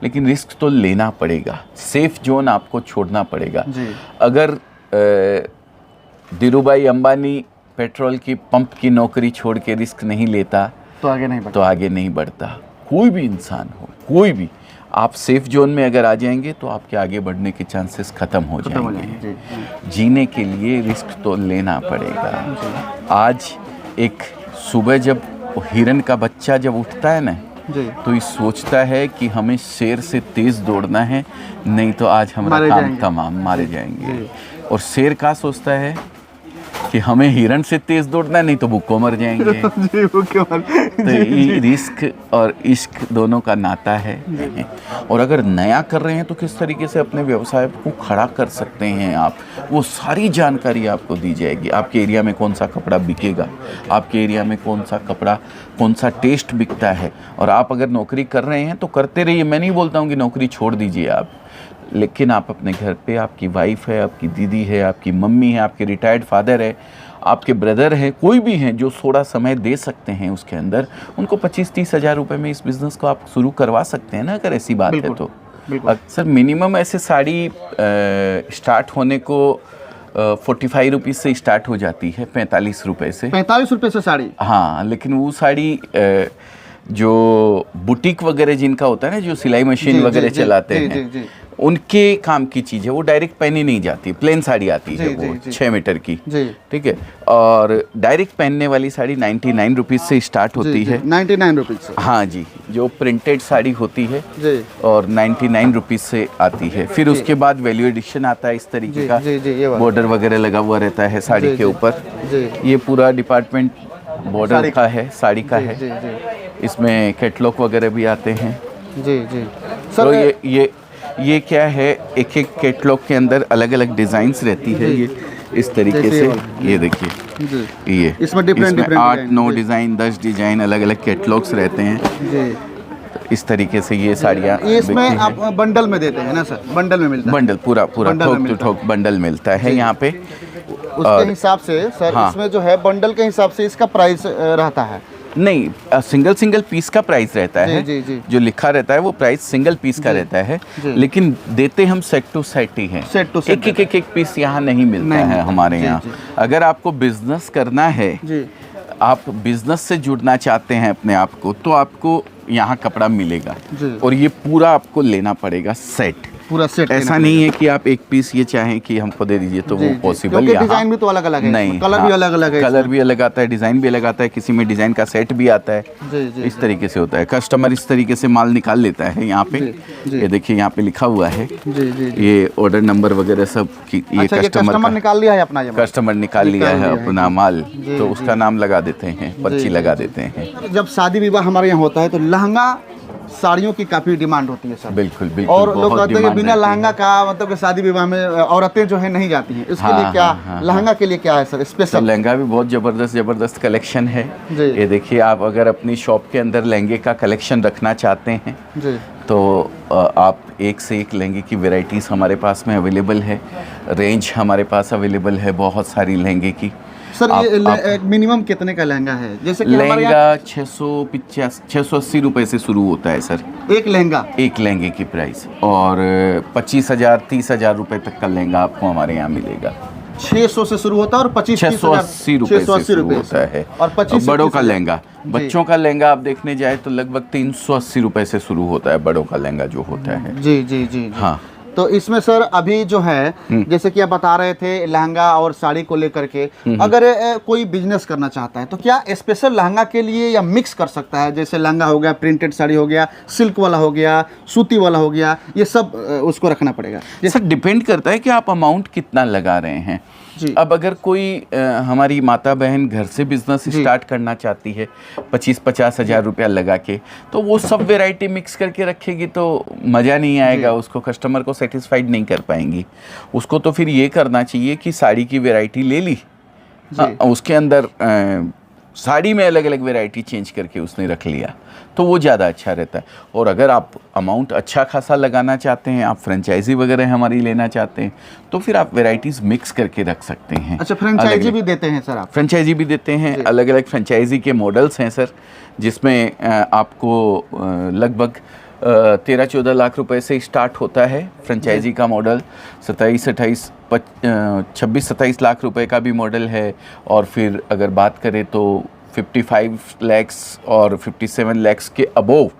लेकिन रिस्क तो लेना पड़ेगा, सेफ जोन आपको छोड़ना पड़ेगा। अगर धीरूभाई अंबानी पेट्रोल की पंप की नौकरी छोड़ के रिस्क नहीं लेता तो आगे नहीं बढ़ता। कोई भी इंसान हो, कोई भी, आप सेफ जोन में अगर आ जाएंगे तो आपके आगे बढ़ने के चांसेस ख़त्म हो जाएंगे। जीने के लिए रिस्क तो लेना पड़ेगा। आज एक सुबह जब हिरन का बच्चा जब उठता है ना, तो ये सोचता है कि हमें शेर से तेज़ दौड़ना है, नहीं तो आज हमारा काम तमाम, मारे जाएंगे। और शेर का सोचता है कि हमें हिरन से तेज दौड़ना है, नहीं तो भूखों मर जाएंगे। तो ये रिस्क और इश्क दोनों का नाता है। और अगर नया कर रहे हैं तो किस तरीके से अपने व्यवसाय को खड़ा कर सकते हैं आप, वो सारी जानकारी आपको दी जाएगी। आपके एरिया में कौन सा कपड़ा बिकेगा, आपके एरिया में कौन सा कपड़ा, कौन सा टेस्ट बिकता है। और आप अगर नौकरी कर रहे हैं तो करते रहिए, मैं नहीं बोलता हूँ कि नौकरी छोड़ दीजिए आप, लेकिन आप अपने घर पे, आपकी वाइफ है, आपकी दीदी है, आपकी मम्मी है, आपके रिटायर्ड फादर है, आपके ब्रदर है, कोई भी हैं जो थोड़ा समय दे सकते हैं उसके अंदर, उनको 25-30 हज़ार रुपये में इस बिज़नेस को आप शुरू करवा सकते हैं ना, अगर ऐसी बात है तो। सर मिनिमम ऐसे साड़ी स्टार्ट होने को 45 रुपीज़ से स्टार्ट हो जाती है, 45 रुपये से। 45 रुपये से साड़ी? हाँ, लेकिन वो साड़ी जो बुटीक वगैरह जिनका होता है ना, जो सिलाई मशीन वगैरह चलाते हैं, उनके काम की चीज़ है, वो डायरेक्ट पहनी नहीं जाती, प्लेन साड़ी आती है वो 6 मीटर की, ठीक है। और डायरेक्ट पहनने वाली साड़ी 99 रुपीज़ से स्टार्ट होती है। 99 रुपीज़ से? हाँ जी, जो प्रिंटेड साड़ी होती है और 99 रुपीज़ से आती है। फिर उसके बाद वैल्यू एडिशन आता है, इस तरीके का बॉर्डर वगैरह लगा हुआ रहता है साड़ी के ऊपर। ये पूरा डिपार्टमेंट बॉर्डर का है, साड़ी का है। इसमें कैटलॉग वगैरह भी आते हैं। तो ये क्या है, एक एक कैटलॉग के अंदर अलग अलग डिज़ाइंस रहती है। ये इस तरीके से, ये देखिए, ये इसमें 8-9 डिज़ाइन, 10 डिज़ाइन, अलग अलग कैटलॉग्स रहते हैं। इस तरीके से ये साड़ियाँ इसमें आप बंडल में देते हैं ना सर? बंडल में मिलता है? बंडल, पूरा थोक टू थोक बंडल मिलता है यहाँ पे। उसके हिसाब से सर, हाँ, इसमें जो है बंडल के हिसाब से इसका प्राइस रहता है? नहीं, सिंगल पीस का प्राइस रहता है। जो लिखा रहता है वो प्राइस सिंगल पीस का रहता है, लेकिन देते हम सेट टू सेट ही हैं। एक पीस यहाँ नहीं मिलता है हमारे यहाँ। अगर आपको बिजनेस करना है, आप बिजनेस से जुड़ना चाहते हैं अपने आप को, तो आपको यहाँ कपड़ा मिलेगा और ये पूरा आपको लेना पड़ेगा सेट, पूरा सेट। ऐसा नहीं है कि आप एक पीस ये चाहें कि हमको दे दीजिए, तो वो पॉसिबल है। डिजाइन भी तो अलग अलग है, नहीं, कलर भी अलग अलग है, कलर भी अलग आता है, डिजाइन भी अलग आता है, किसी में डिजाइन का सेट भी आता है। इस तरीके से होता है। कस्टमर इस तरीके से माल निकाल लेता है यहाँ पे। ये देखिए यहाँ पे लिखा हुआ है, ये ऑर्डर नंबर वगैरह सब। ये कस्टमर निकाल लिया है अपना, कस्टमर निकाल लिया है अपना माल, तो उसका नाम लगा देते हैं, पर्ची लगा देते हैं। जब शादी विवाह हमारे यहाँ होता है तो लहंगा साड़ियों की काफी डिमांड होती है सर। बिल्कुल। और लोग कहते हैं कि बिना लहंगा का मतलब कि शादी विवाह में औरतें जो है नहीं जाती हैं। इसके लिए क्या लहंगा के लिए क्या है सर स्पेशल? तो लहंगा भी बहुत जबरदस्त कलेक्शन है। ये देखिए, आप अगर अपनी शॉप के अंदर लहंगे का कलेक्शन रखना चाहते हैं तो आप एक से एक लहंगे की वैरायटीज हमारे पास में अवेलेबल है। रेंज हमारे पास अवेलेबल है बहुत सारी लहंगे की। सर ये मिनिमम कितने का लहंगा है? जैसे कि लहंगा 680 रुपए से शुरू होता है सर। एक लहंगे की प्राइस, और 25,000 30,000 रुपए तक का लहंगा आपको हमारे यहाँ मिलेगा। 600 से शुरू होता है और 680 रुपए से शुरू होता है। और 25 बड़ों का लहंगा, बच्चों का लहंगा आप देखने जाए तो लगभग 380 रुपए से शुरू होता है बड़ों का लहंगा जो होता है। जी। हाँ, तो इसमें सर अभी जो है, जैसे कि आप बता रहे थे लहंगा और साड़ी को लेकर के, अगर कोई बिजनेस करना चाहता है तो क्या स्पेशल लहंगा के लिए या मिक्स कर सकता है? जैसे लहंगा हो गया, प्रिंटेड साड़ी हो गया, सिल्क वाला हो गया, सूती वाला हो गया, ये सब उसको रखना पड़ेगा? जैसे डिपेंड करता है कि आप अमाउंट कितना लगा रहे हैं। अब अगर कोई हमारी माता बहन घर से बिजनेस स्टार्ट करना चाहती है 25-50 हज़ार रुपया लगा के, तो वो सब वैरायटी मिक्स करके रखेगी तो मज़ा नहीं आएगा, उसको कस्टमर को सेटिस्फाइड नहीं कर पाएंगी। उसको तो फिर ये करना चाहिए कि साड़ी की वैरायटी ले ली, उसके अंदर साड़ी में अलग अलग वैरायटी चेंज करके उसने रख लिया, तो वो ज़्यादा अच्छा रहता है। और अगर आप अमाउंट अच्छा खासा लगाना चाहते हैं, आप फ्रेंचाइजी वगैरह हमारी लेना चाहते हैं, तो फिर आप वैरायटीज़ मिक्स करके रख सकते हैं। अच्छा, फ्रेंचाइजी भी देते हैं सर आप? फ्रेंचाइजी भी देते हैं, अलग अलग फ्रेंचाइजी के मॉडल्स हैं सर, जिसमें आपको लगभग 13-14 लाख रुपए से स्टार्ट होता है फ्रेंचाइजी का मॉडल। 26-27 लाख रुपए का भी मॉडल है। और फिर अगर बात करें तो 55 लैक्स और 57 लैक्स के अबोव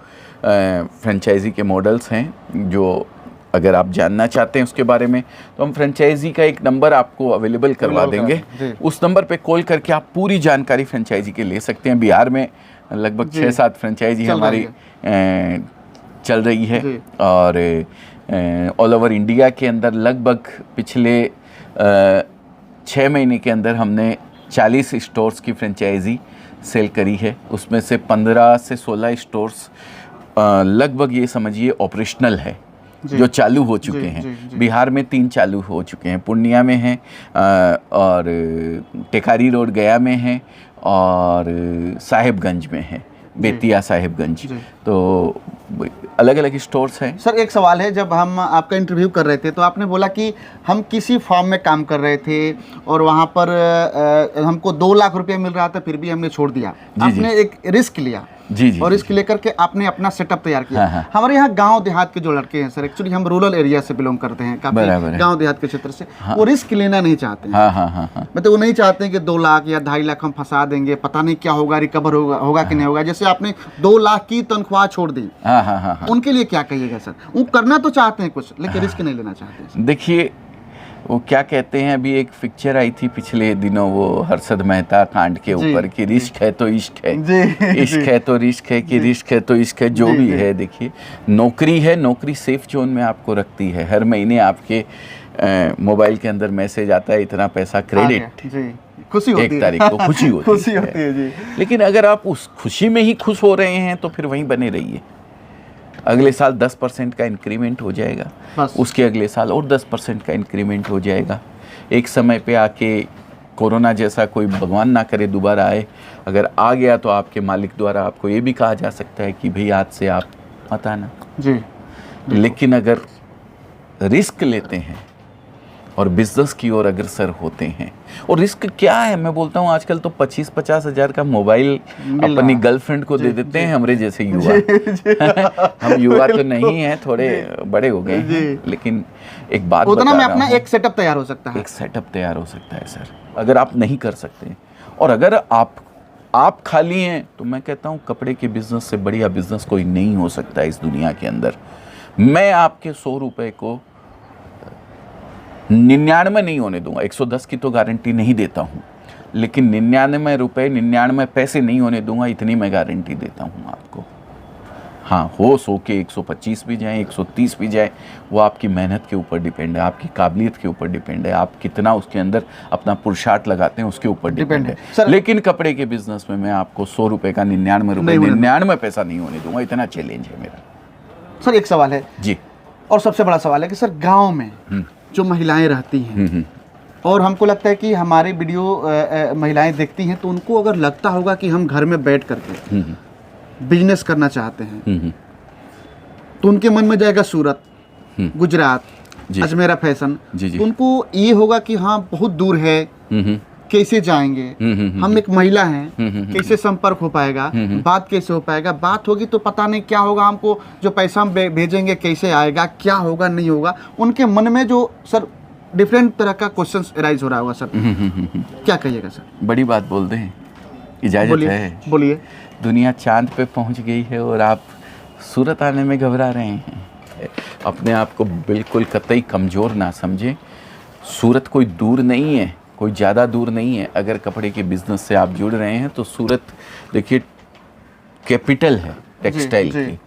फ्रेंचाइजी के मॉडल्स हैं। जो अगर आप जानना चाहते हैं उसके बारे में तो हम फ्रेंचाइजी का एक नंबर आपको अवेलेबल करवा देंगे। उस नंबर पे कॉल करके आप पूरी जानकारी फ्रेंचाइजी के ले सकते हैं। बिहार में लगभग 6-7 फ्रेंचाइजी हमारी चल रही है और ऑल ओवर इंडिया के अंदर लगभग पिछले 6 महीने के अंदर हमने 40 स्टोर्स की फ्रेंचाइजी सेल करी है। उसमें से 15 से 16 स्टोर्स लगभग ये समझिए ऑपरेशनल है, जो चालू हो चुके हैं। बिहार में 3 चालू हो चुके हैं, पूर्णिया में हैं और टेकारी रोड गया में हैं और साहेबगंज में है, बेतिया साहेबगंज। तो अलग अलग स्टोर्स हैं। सर एक सवाल है, जब हम आपका इंटरव्यू कर रहे थे तो आपने बोला कि हम किसी फॉर्म में काम कर रहे थे और वहाँ पर हमको 2 लाख रुपया मिल रहा था, फिर भी हमने छोड़ दिया। आपने एक रिस्क लिया और रिस्क लेकर के आपने अपना सेटअप तैयार किया। हमारे यहाँ गांव देहात के जो लड़के हैं सर, एक्चुअली हम रूरल एरिया से बिलोंग करते हैं, काफी गांव देहात के क्षेत्र से, वो रिस्क लेना नहीं चाहते हैं। मतलब वो नहीं चाहते हैं कि 2 लाख या 2.5 लाख हम फंसा देंगे, पता नहीं क्या होगा, रिकवर होगा कि नहीं होगा। जैसे आपने 2 लाख की तनख्वाह छोड़ दी, उनके लिए क्या कहिएगा सर? वो करना तो चाहते हैं कुछ, लेकिन रिस्क नहीं लेना चाहते। देखिए वो क्या कहते हैं, अभी एक पिक्चर आई थी पिछले दिनों, वो हर्षद मेहता कांड के ऊपर कि रिस्क है तो इश्क है, इश्क है तो रिस्क है, कि रिस्क है तो इश्क है, जो भी है। देखिए नौकरी है, नौकरी सेफ जोन में आपको रखती है। हर महीने आपके मोबाइल के अंदर मैसेज आता है इतना पैसा क्रेडिट, खुशी होती है 1 तारीख को खुशी होती है जी। लेकिन अगर आप उस खुशी में ही खुश हो रहे हैं तो फिर वहीं बने रहिए। अगले साल 10% का इंक्रीमेंट हो जाएगा, उसके अगले साल और 10% का इंक्रीमेंट हो जाएगा। एक समय पे आके कोरोना जैसा कोई भगवान ना करे दोबारा आए, अगर आ गया तो आपके मालिक द्वारा आपको ये भी कहा जा सकता है कि भाई आज से आप मत आना जी। लेकिन अगर रिस्क लेते हैं और बिजनेस की ओर अग्रसर होते हैं, और रिस्क क्या है, मैं बोलता हूँ आजकल तो 25-50 हज़ार का मोबाइल अपनी गर्लफ्रेंड को दे देते हैं हमारे जैसे युवा। हम युवा तो नहीं हैं, थोड़े बड़े हो गए हैं, लेकिन एक बात उतना में अपना एक सेटअप तैयार हो सकता है। एक सेटअप तैयार हो सकता है सर, अगर आप नहीं कर सकते। और अगर आप खाली हैं तो मैं कहता हूँ कपड़े के बिजनेस से बढ़िया बिजनेस कोई नहीं हो सकता इस दुनिया के अंदर। मैं आपके 100 रुपए को 99 नहीं होने दूंगा, 110 की तो गारंटी नहीं देता हूँ, लेकिन 99 रुपए 99 पैसे नहीं होने दूंगा, इतनी मैं गारंटी देता हूँ आपको। हाँ, हो 100 के 125 भी जाए, 130 भी जाए, वो आपकी मेहनत के ऊपर डिपेंड है, आपकी काबिलियत के ऊपर डिपेंड है, आप कितना उसके अंदर अपना पुरुषार्थ लगाते हैं उसके ऊपर डिपेंड है। लेकिन कपड़े के बिजनेस में मैं आपको 100 रुपए का 99 रुपए 99 पैसा नहीं होने दूंगा, इतना चैलेंज है मेरा। सर एक सवाल है जी, और सबसे बड़ा सवाल है कि सर गाँव में जो महिलाएं रहती हैं और हमको लगता है कि हमारे वीडियो महिलाएं देखती हैं, तो उनको अगर लगता होगा कि हम घर में बैठ करके बिजनेस करना चाहते हैं, तो उनके मन में जाएगा सूरत, गुजरात, अजमेरा फैशन, तो उनको ये होगा कि हाँ बहुत दूर है, कैसे जाएंगे, हम एक महिला हैं, कैसे संपर्क हो पाएगा, बात कैसे हो पाएगा, बात होगी तो पता नहीं क्या होगा, हमको जो पैसा हम भेजेंगे कैसे आएगा, क्या होगा नहीं होगा। उनके मन में जो सर डिफरेंट तरह का क्वेश्चन अराइज हो रहा होगा सर, क्या कहिएगा सर? बड़ी बात बोल दें, इजाजत है? बोलिए। दुनिया चांद पे पहुंच गई है और आप सूरत आने में घबरा रहे हैं। अपने आप को बिल्कुल कतई कमज़ोर ना समझें। सूरत कोई दूर नहीं है, कोई ज़्यादा दूर नहीं है। अगर कपड़े के बिज़नेस से आप जुड़ रहे हैं तो सूरत देखिए कैपिटल है टेक्सटाइल की,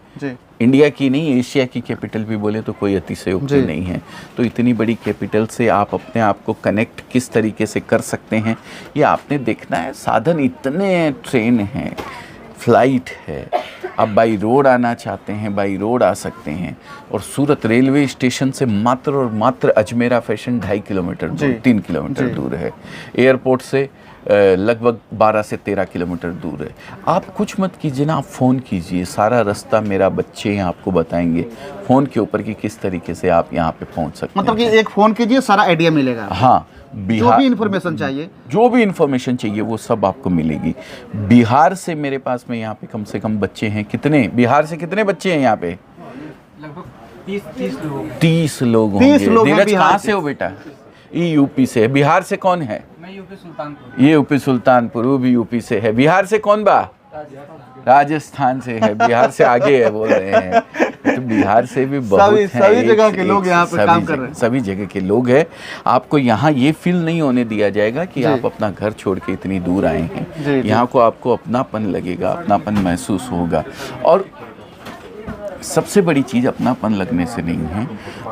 इंडिया की नहीं, एशिया की कैपिटल भी बोले तो कोई अतिशयोक्ति नहीं है। तो इतनी बड़ी कैपिटल से आप अपने आप को कनेक्ट किस तरीके से कर सकते हैं ये आपने देखना है। साधन इतने, ट्रेन है, फ्लाइट है, आप बाई रोड आना चाहते हैं बाई रोड आ सकते हैं। और सूरत रेलवे स्टेशन से मात्र और मात्र अजमेरा फैशन 2.5 किलोमीटर दूर, 3 किलोमीटर दूर है। एयरपोर्ट से लगभग 12 से 13 किलोमीटर दूर है। आप कुछ मत कीजिए ना, आप फ़ोन कीजिए, सारा रास्ता मेरा बच्चे हैं आपको बताएंगे फ़ोन के ऊपर कि किस तरीके से आप यहाँ पे पहुँच सकते हैं। मतलब कि एक फ़ोन कीजिए, सारा आइडिया मिलेगा। हाँ, बिहार जो भी इन्फॉर्मेशन चाहिए, जो भी इन्फॉर्मेशन चाहिए वो सब आपको मिलेगी। बिहार से मेरे पास में यहाँ पे कम से कम बच्चे हैं, कितने बिहार से कितने बच्चे हैं यहाँ पे? लगभग 30 लोग। 30 लोग 30 होंगे। लोग हैं धीरज बिहार कहाँ से। से हो बेटा? ये यूपी से है। बिहार से कौन है? मैं यूपी सुल्तानपुर। ये यूपी सुल्तानपुर, वो भी यूपी से है। बिहार से कौन बा? राजस्थान से है। बिहार से आगे है बोल रहे हैं। तो बिहार से भी बहुत हैं। सभी जगह एक के से लोग एक यहाँ पे सभी काम कर जगह- रहे हैं। सभी जगह के लोग हैं। आपको यहाँ ये फील नहीं होने दिया जाएगा कि जी। आप अपना घर छोड़ के इतनी दूर आए हैं। जी, जी। यहाँ को आपको अपनापन लगेगा, अपनापन महसूस होगा। और सबसे बड़ी चीज़ अपनापन लगने से नहीं है,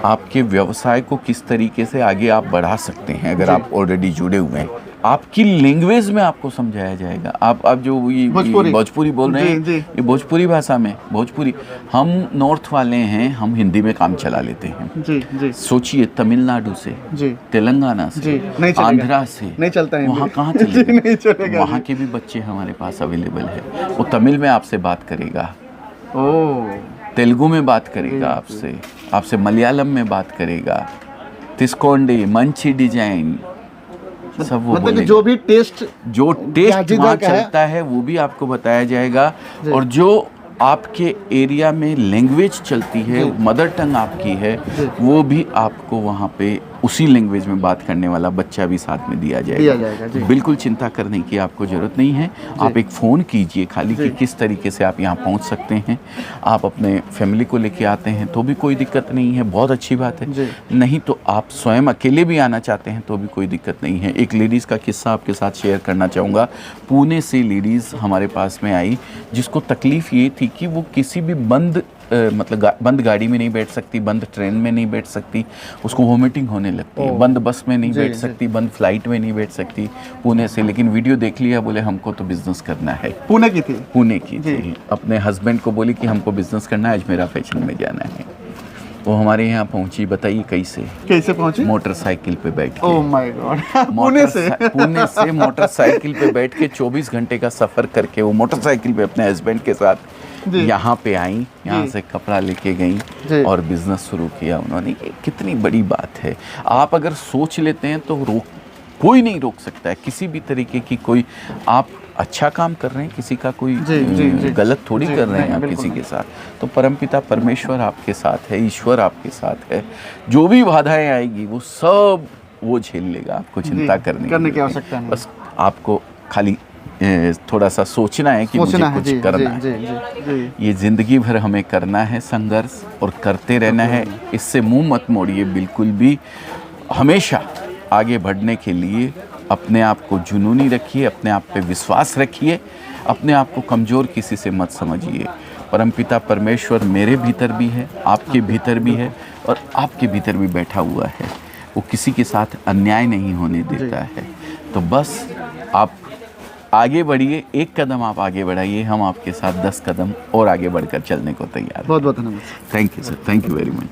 आपके व्यवसाय को किस तरीके से आगे आप बढ़ा सकते हैं अगर आप ऑलरेडी जुड़े हुए हैं। आपकी लैंग्वेज में आपको समझाया जाएगा। आप जो ये भोजपुरी बोल रहे हैं, जी, जी। ये भोजपुरी भाषा में भोजपुरी। हम नॉर्थ वाले हैं, हम हिंदी में काम चला लेते हैं। जी जी सोचिए तमिलनाडु से, जी तेलंगाना जी, से, नहीं चलेगा। आंध्रा से, नहीं चलता है वहाँ हिंदी। कहाँ जी, चलेगा? नहीं चलेगा वहाँ जी। के भी बच्चे हमारे पास अवेलेबल है। वो तमिल में आपसे बात करेगा, ओह तेलुगु में बात करेगा आपसे मलयालम में बात करेगा, तिस्कोंडी, मंची डिजाइन, सब वो मतलब कि बोलेगा। जो भी टेस्ट जो टेस्ट जिधर वहाँ का है। चलता है वो भी आपको बताया जाएगा। और जो आपके एरिया में लैंग्वेज चलती है, मदर टंग आपकी है, वो भी आपको वहाँ पे उसी लैंग्वेज में बात करने वाला बच्चा भी साथ में दिया जाएगा। जी। तो बिल्कुल चिंता करने की आपको ज़रूरत नहीं है। आप एक फ़ोन कीजिए खाली कि किस तरीके से आप यहाँ पहुँच सकते हैं। आप अपने फैमिली को लेके आते हैं तो भी कोई दिक्कत नहीं है, बहुत अच्छी बात है। नहीं तो आप स्वयं अकेले भी आना चाहते हैं तो भी कोई दिक्कत नहीं है। एक लेडीज़ का किस्सा आपके साथ शेयर करना चाहूँगा। पुणे से लेडीज़ हमारे पास में आई जिसको तकलीफ़ ये थी कि वो किसी भी बंद बंद गाड़ी में नहीं बैठ सकती, बंद ट्रेन में नहीं बैठ सकती, उसको वोमिटिंग होने लगती है। बंद बस में नहीं बैठ सकती, बंद फ्लाइट में नहीं बैठ सकती। पुणे से, लेकिन वीडियो देख लिया, बोले हमको तो बिजनेस करना है। पुणे की थी? पुणे की थी। अपने हस्बैंड को बोली कि हमको बिजनेस करना है, अजमेरा फैशन में जाना है। वो हमारे यहाँ पहुंची। बताइए कैसे पहुंची? मोटरसाइकिल पे बैठ के। Oh my God. पुणे से मोटरसाइकिल पे बैठ के 24 घंटे का सफ़र करके वो मोटरसाइकिल पे अपने हस्बैंड के साथ यहाँ पे आई, यहाँ से कपड़ा लेके गई और बिजनेस शुरू किया उन्होंने। ये कितनी बड़ी बात है। आप अगर सोच लेते हैं तो कोई नहीं रोक सकता है किसी भी तरीके की। कोई आप अच्छा काम कर रहे हैं, किसी का कोई गलत थोड़ी कर रहे हैं आप किसी के साथ। तो परमपिता परमेश्वर आपके साथ है, ईश्वर आपके साथ है। जो भी बाधाएं आएगी वो सब वो झेल लेगा। आपको चिंता करने की आवश्यकता नहीं। बस आपको खाली थोड़ा सा सोचना है कि मुझे कुछ करना है। ये ज़िंदगी भर हमें करना है संघर्ष, और करते रहना है। इससे मुंह मत मोड़िए बिल्कुल भी। हमेशा आगे बढ़ने के लिए अपने आप को जुनूनी रखिए, अपने आप पे विश्वास रखिए, अपने आप को कमज़ोर किसी से मत समझिए। परमपिता परमेश्वर मेरे भीतर भी है, आपके भीतर भी है, और आपके भीतर भी बैठा हुआ है। वो किसी के साथ अन्याय नहीं होने देता है। तो बस आप आगे बढ़िए, एक कदम आप आगे बढ़ाइए, हम आपके साथ 10 कदम और आगे बढ़कर चलने को तैयार हैं। बहुत बहुत धन्यवाद। Thank you sir, thank you very much.